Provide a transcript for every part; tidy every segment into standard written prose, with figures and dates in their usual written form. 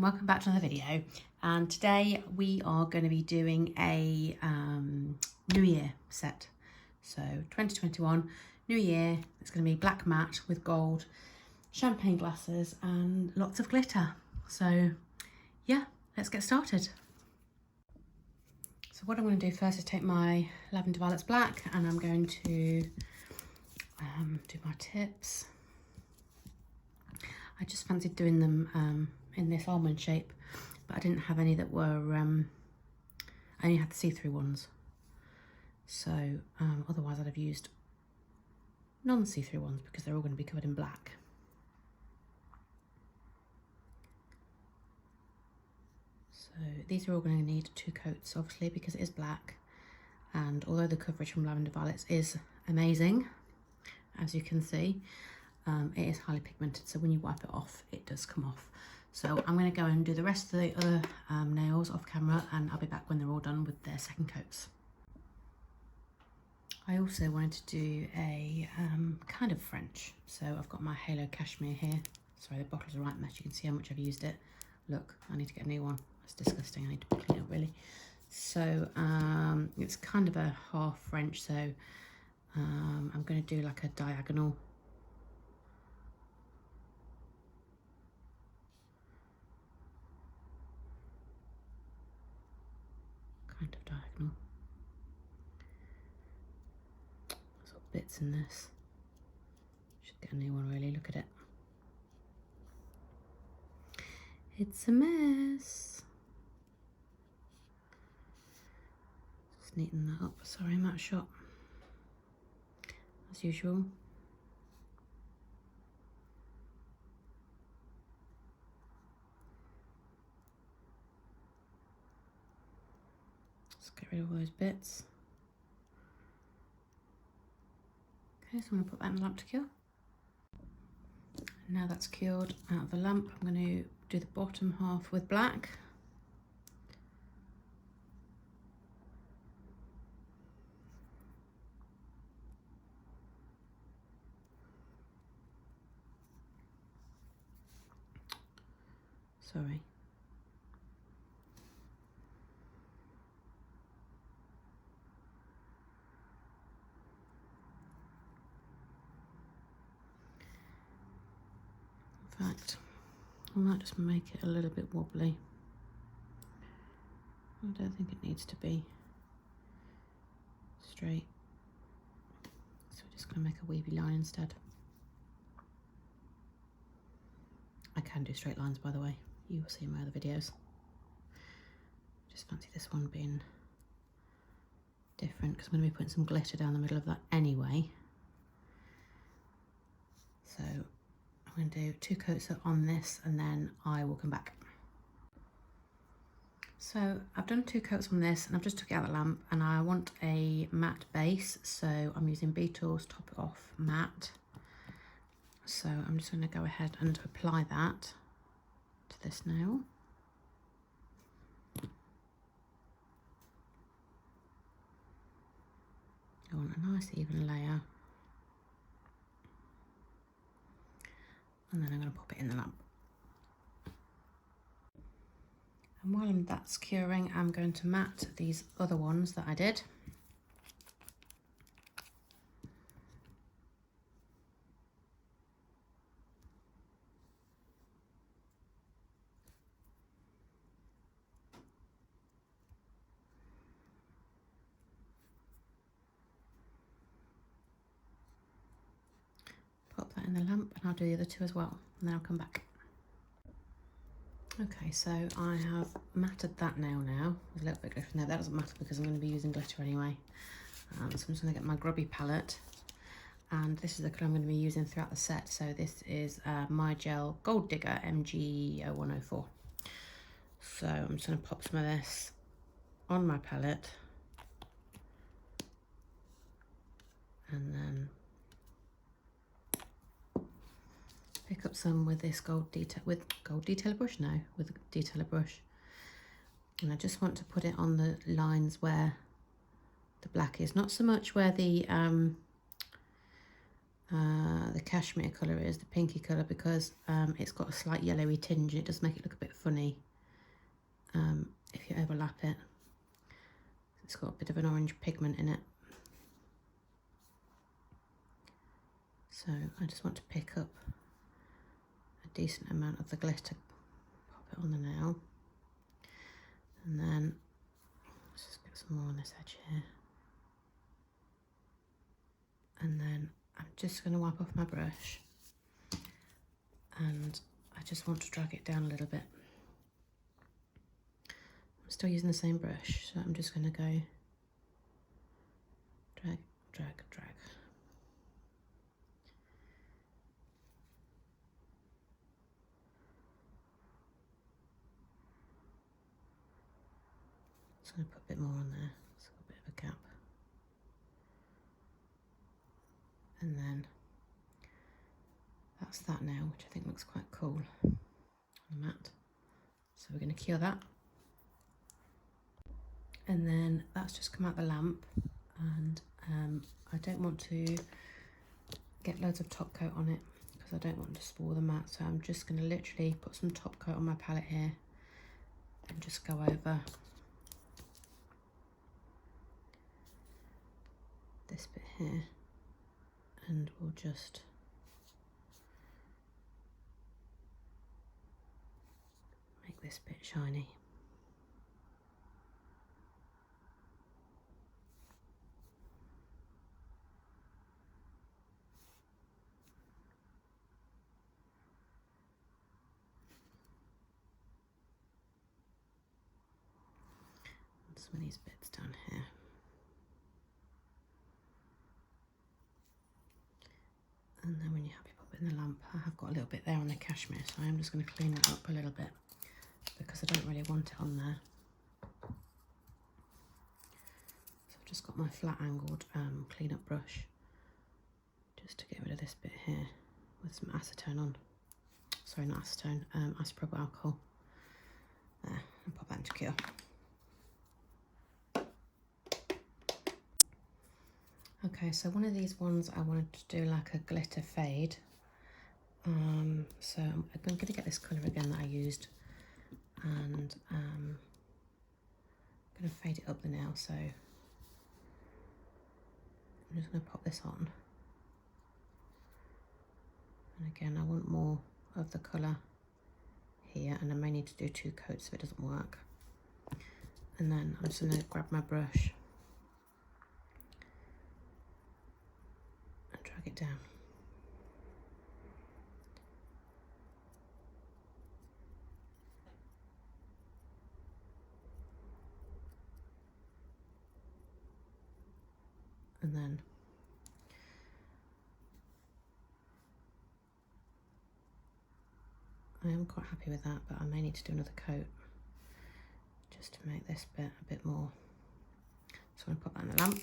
welcome back to another video, and today we are going to be doing a New Year set. So 2021 New Year, it's going to be black matte with gold champagne glasses and lots of glitter. So yeah, let's get started. So what I'm going to do first is take my Lavender Violets Black and I'm going to do my tips. I just fancied doing them in this almond shape, but I didn't have any that were, I only had the see-through ones. So otherwise I'd have used non-see-through ones because they're all going to be covered in black. So these are all going to need 2 coats, obviously, because it is black. And although the coverage from Lavender Violets is amazing, as you can see, it is highly pigmented, so when you wipe it off, it does come off. So I'm going to go and do the rest of the other nails off camera, and I'll be back when they're all done with their second coats. I also wanted to do a kind of French. So I've got my Halo Cashmere here. Sorry, the bottle's a right mess. You can see how much I've used it. Look, I need to get a new one. It's disgusting. I need to clean it really. So it's kind of a half French. So I'm going to do like a diagonal. Kind of diagonal. There's little bits in this. Should get a new one really, look at it. It's a mess. Just neaten that up. Sorry, I'm out of shot. As usual. Get rid of all those bits. Okay, so I'm going to put that in the lamp to cure. And now that's cured out of the lamp, I'm going to do the bottom half with black. Sorry. In fact, I might just make it a little bit wobbly. I don't think it needs to be straight. So we're just going to make a wavy line instead. I can do straight lines, by the way. You will see in my other videos. Just fancy this one being different because I'm going to be putting some glitter down the middle of that anyway. So I'm going to do 2 coats on this and then I will come back. So I've done 2 coats on this and I've just took it out of the lamp, and I want a matte base, so I'm using Beetle's Top It Off Matte. So I'm just going to go ahead and apply that to this nail. I want a nice even layer. And then I'm going to pop it in the lamp. And while that's curing, I'm going to matte these other ones that I did. Pop that in the lamp and I'll do the other 2 as well, and then I'll come back. Okay, so I have matted that nail now. There's a little bit of glitter in there. That doesn't matter because I'm going to be using glitter anyway. So I'm just going to get my grubby palette. And this is the colour I'm going to be using throughout the set. So this is My Gel Gold Digger MG0104. So I'm just going to pop some of this on my palette. And then pick up some with this gold detailer brush, with a detailer brush. And I just want to put it on the lines where the black is, not so much where the the cashmere colour is, the pinky colour, because it's got a slight yellowy tinge and it does make it look a bit funny if you overlap it. It's got a bit of an orange pigment in it. So I just want to pick up a decent amount of the glitter, pop it on the nail, and then let's just get some more on this edge here. And then I'm just going to wipe off my brush, and I just want to drag it down a little bit. I'm still using the same brush, so I'm just going to go drag, drag, drag. Just going to put a bit more on there, it's got a bit of a gap. And then that's that now, which I think looks quite cool on the mat. So we're going to cure that. And then that's just come out the lamp, and I don't want to get loads of top coat on it because I don't want to spoil the mat. So I'm just going to literally put some top coat on my palette here and just go over this bit here, and we'll just make this bit shiny. And some of these bits down here. And then when you're happy, pop it in the lamp. I have got a little bit there on the cashmere, so I am just going to clean it up a little bit because I don't really want it on there. So I've just got my flat angled clean up brush just to get rid of this bit here with some acetone on. Sorry, not acetone, isopropyl alcohol. There, and pop that into cure. Okay, so one of these ones I wanted to do like a glitter fade. So I'm going to get this colour again that I used, and I'm going to fade it up the nail. So I'm just going to pop this on. And again, I want more of the colour here, and I may need to do 2 coats if it doesn't work. And then I'm just going to grab my brush and drag it down. And then I am quite happy with that, but I may need to do another coat just to make this bit a bit more. So I'm going to put that in the lamp.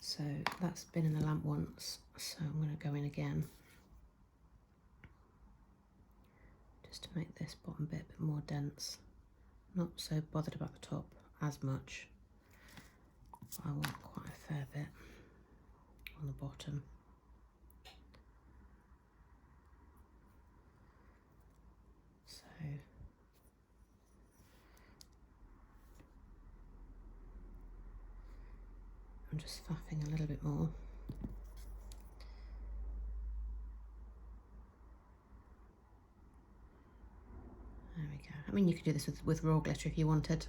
So that's been in the lamp once, so I'm going to go in again just to make this bottom bit a bit more dense. Not so bothered about the top as much, but I want quite a fair bit on the bottom. So I'm just faffing a little bit more. There we go. I mean, you could do this with raw glitter if you wanted,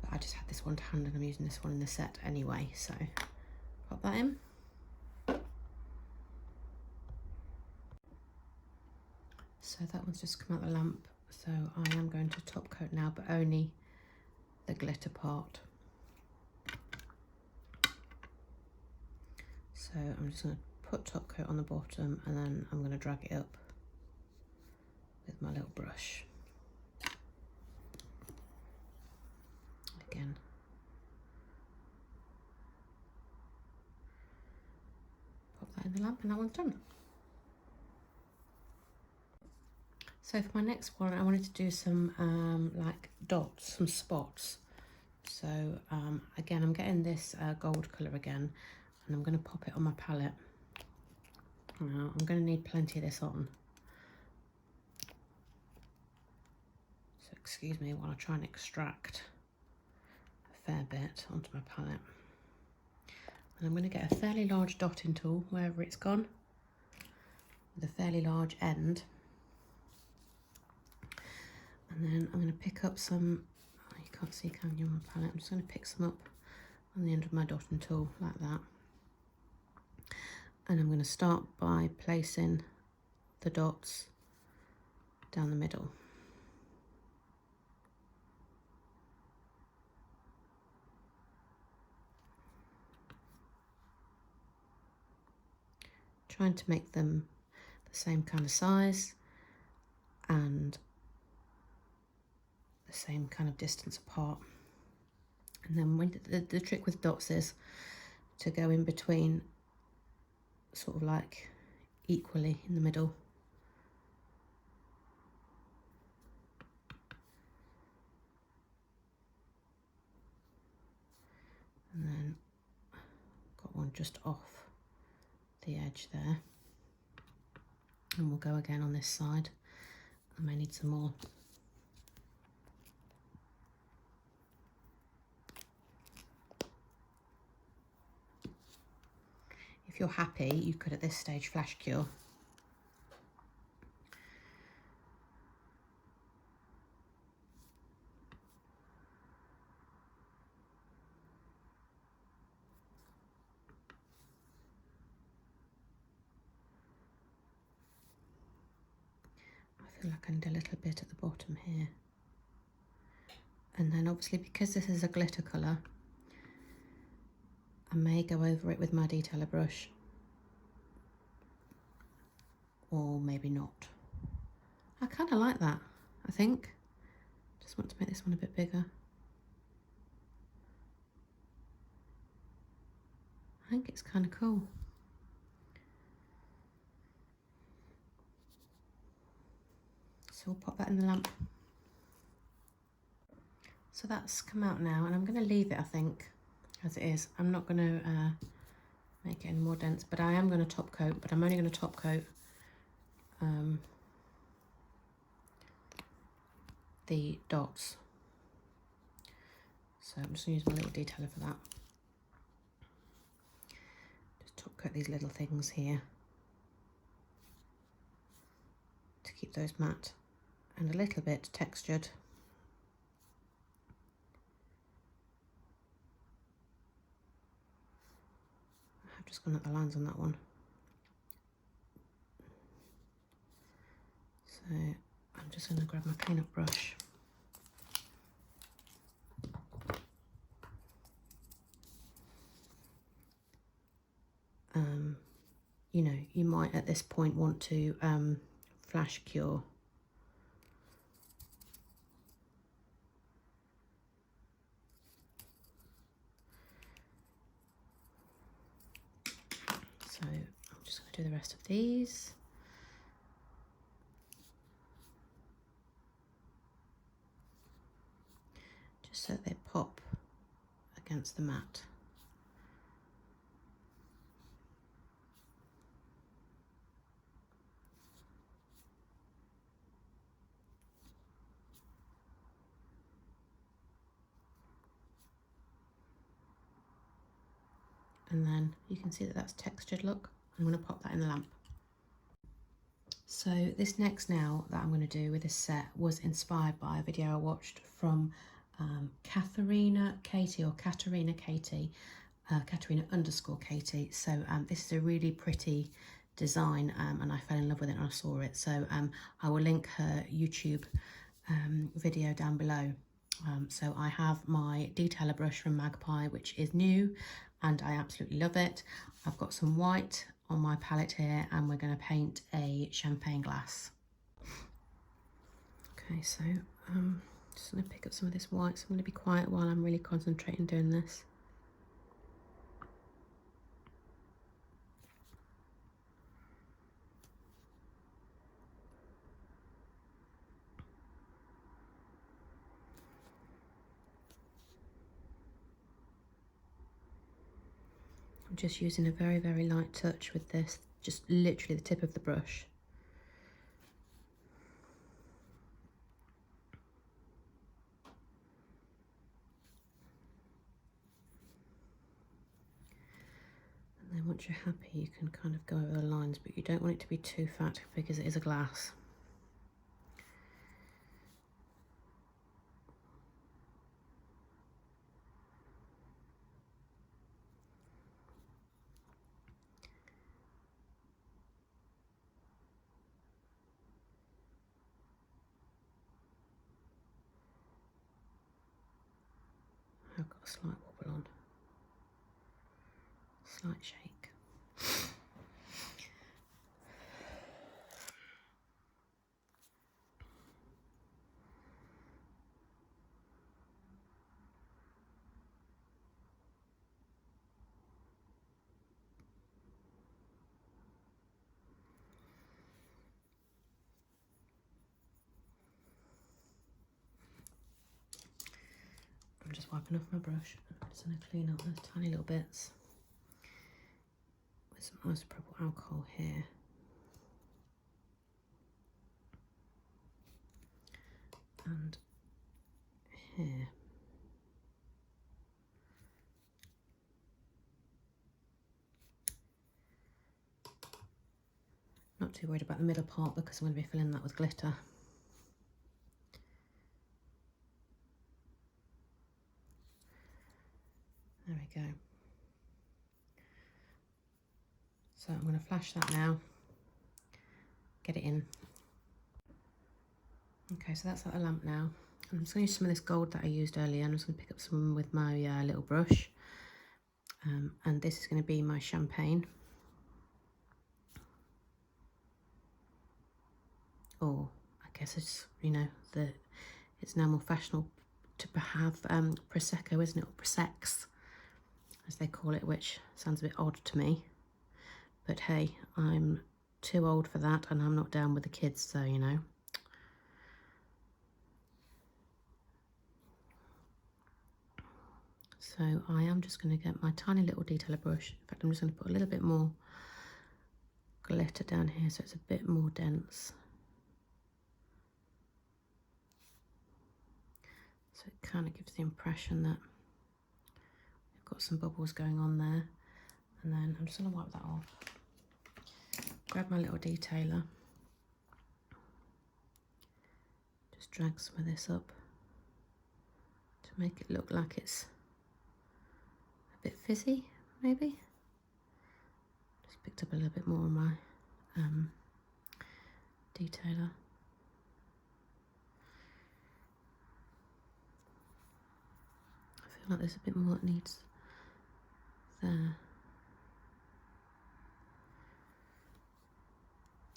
but I just had this one to hand and I'm using this one in the set anyway, so pop that in. So that one's just come out the lamp, so I am going to top coat now, but only the glitter part. So I'm just going to put top coat on the bottom, and then I'm going to drag it up with my little brush. Again. Pop that in the lamp and that one's done. So for my next one, I wanted to do some like dots, some spots. So again, I'm getting this gold colour again, and I'm going to pop it on my palette. Now I'm going to need plenty of this on. So excuse me while I try and extract a fair bit onto my palette. And I'm going to get a fairly large dotting tool wherever it's gone, with a fairly large end. And then I'm going to pick up some, oh, you can't see, can you, on my palette? I'm just going to pick some up on the end of my dotting tool like that. And I'm going to start by placing the dots down the middle. Trying to make them the same kind of size and the same kind of distance apart. And then when the trick with dots is to go in between, sort of like equally in the middle. And then got one just off the edge there. And we'll go again on this side. I may need some more. If you're happy, you could at this stage flash cure. I feel like I need a little bit at the bottom here. And then obviously, because this is a glitter colour, I may go over it with my detailer brush, or maybe not. I kind of like that, I think. Just want to make this one a bit bigger. I think it's kind of cool. So we'll pop that in the lamp. So that's come out now, and I'm going to leave it, I think, as it is. I'm not going to make it any more dense, but I am going to top coat, but I'm only going to top coat the dots. So I'm just going to use my little detailer for that. Just top coat these little things here to keep those matte and a little bit textured. I've just gone up the lines on that one. So I'm just going to grab my cleanup brush. You know, you might at this point want to flash cure. So I'm just going to do the rest of these. Just so they pop against the mat. And then you can see that that's textured, look. I'm going to pop that in the lamp. So this next nail that I'm going to do with this set was inspired by a video I watched from Katerina Katie, or Katerina Katie, Katerina_Katie. So this is a really pretty design, and I fell in love with it when I saw it. So I will link her YouTube video down below. So I have my detailer brush from Magpie, which is new, and I absolutely love it. I've got some white on my palette here, and we're going to paint a champagne glass. Okay, so just going to pick up some of this white, so I'm going to be quiet while I'm really concentrating doing this. I'm just using a very, very light touch with this, just literally the tip of the brush. And then once you're happy, you can kind of go over the lines, but you don't want it to be too fat because it is a glass. I've got a slight wobble on, slight shake. I'm just wiping off my brush. I'm just going to clean up those tiny little bits with some isopropyl alcohol here. And here. Not too worried about the middle part because I'm going to be filling that with glitter. There we go. So I'm going to flash that now, get it in. Okay, so that's at the lamp now. I'm just going to use some of this gold that I used earlier. I'm just going to pick up some with my little brush. And this is going to be my champagne. Or I guess it's, you know, it's now more fashionable to have Prosecco, isn't it? Or Proseccs, as they call it, which sounds a bit odd to me. But hey, I'm too old for that and I'm not down with the kids, so you know. So I am just going to get my tiny little detailer brush. In fact, I'm just going to put a little bit more glitter down here so it's a bit more dense. So it kind of gives the impression that we've got some bubbles going on there. And then I'm just going to wipe that off. Grab my little detailer. Just drag some of this up to make it look like it's a bit fizzy, maybe. Just picked up a little bit more on my detailer. I feel like there's a bit more that needs there.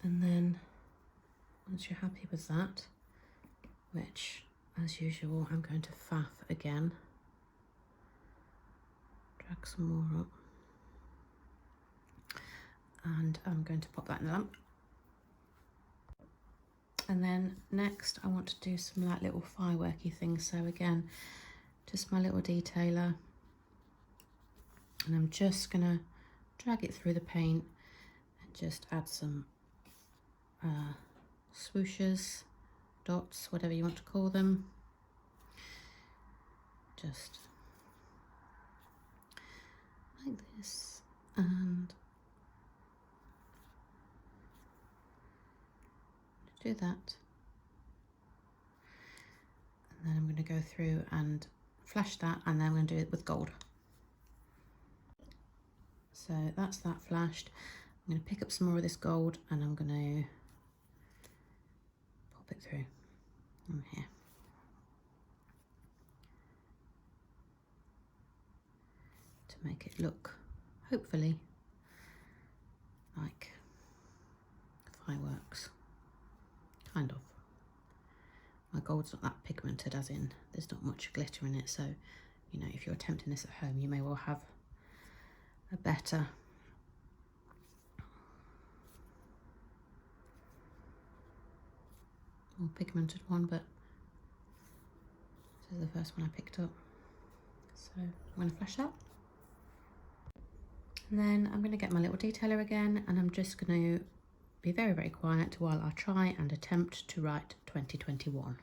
And then once you're happy with that, which as usual I'm going to faff again, drag some more up, and I'm going to pop that in the lamp. And then next I want to do some like little fireworky things. So again, just my little detailer, and I'm just gonna drag it through the paint and just add some swooshes, dots, whatever you want to call them. Just like this, and do that. And then I'm going to go through and flash that, and then I'm going to do it with gold. So that's that flashed. I'm going to pick up some more of this gold and I'm going to pop it through in here. To make it look, hopefully, like fireworks. Kind of. My gold's not that pigmented, as in there's not much glitter in it, so you know, if you're attempting this at home, you may well have a better more pigmented one, but this is the first one I picked up. So I'm going to flash that. And then I'm going to get my little detailer again, and I'm just going to be very, very quiet while I try and attempt to write 2021.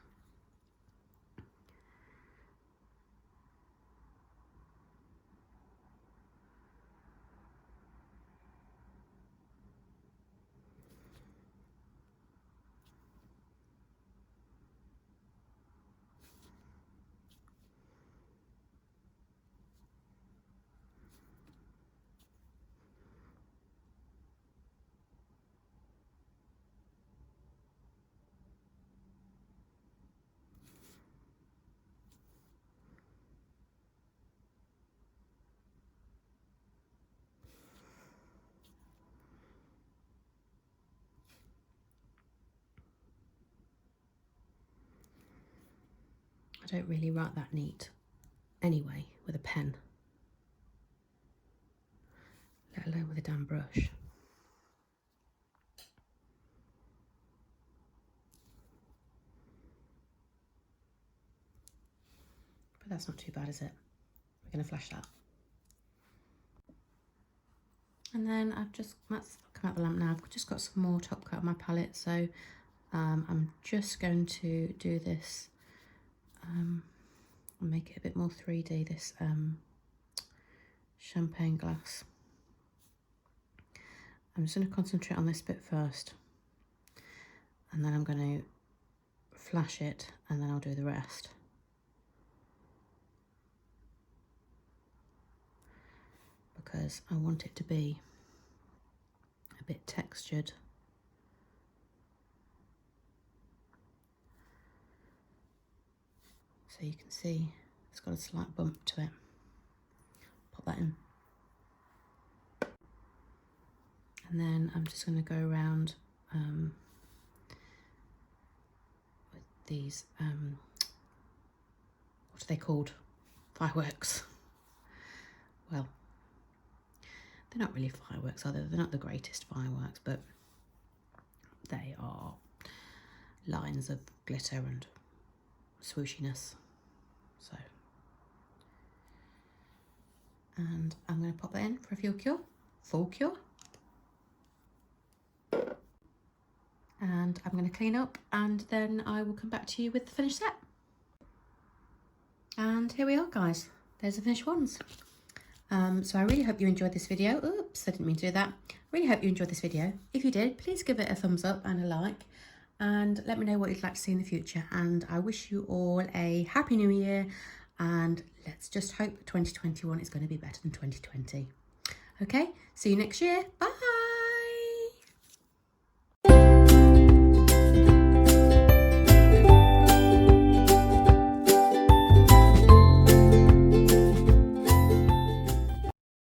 I don't really write that neat anyway with a pen, let alone with a damn brush. But that's not too bad, is it? We're going to flash that. And then that's come out the lamp now. I've just got some more top coat on my palette, so I'm just going to do this and make it a bit more 3D, this champagne glass. I'm just going to concentrate on this bit first, and then I'm going to flash it, and then I'll do the rest. Because I want it to be a bit textured. So you can see it's got a slight bump to it. Pop that in. And then I'm just going to go around with these, what are they called? Fireworks. Well, they're not really fireworks, are they? They're not the greatest fireworks, but they are lines of glitter and swooshiness. So, and I'm going to pop that in for a full cure. And I'm going to clean up, and then I will come back to you with the finished set. And here we are, guys. There's the finished ones. So I really hope you enjoyed this video. Oops, I didn't mean to do that. Really hope you enjoyed this video. If you did, please give it a thumbs up and a like, and let me know what you'd like to see in the future. And I wish you all a happy new year, and let's just hope 2021 is going to be better than 2020. Okay, see you next year. Bye.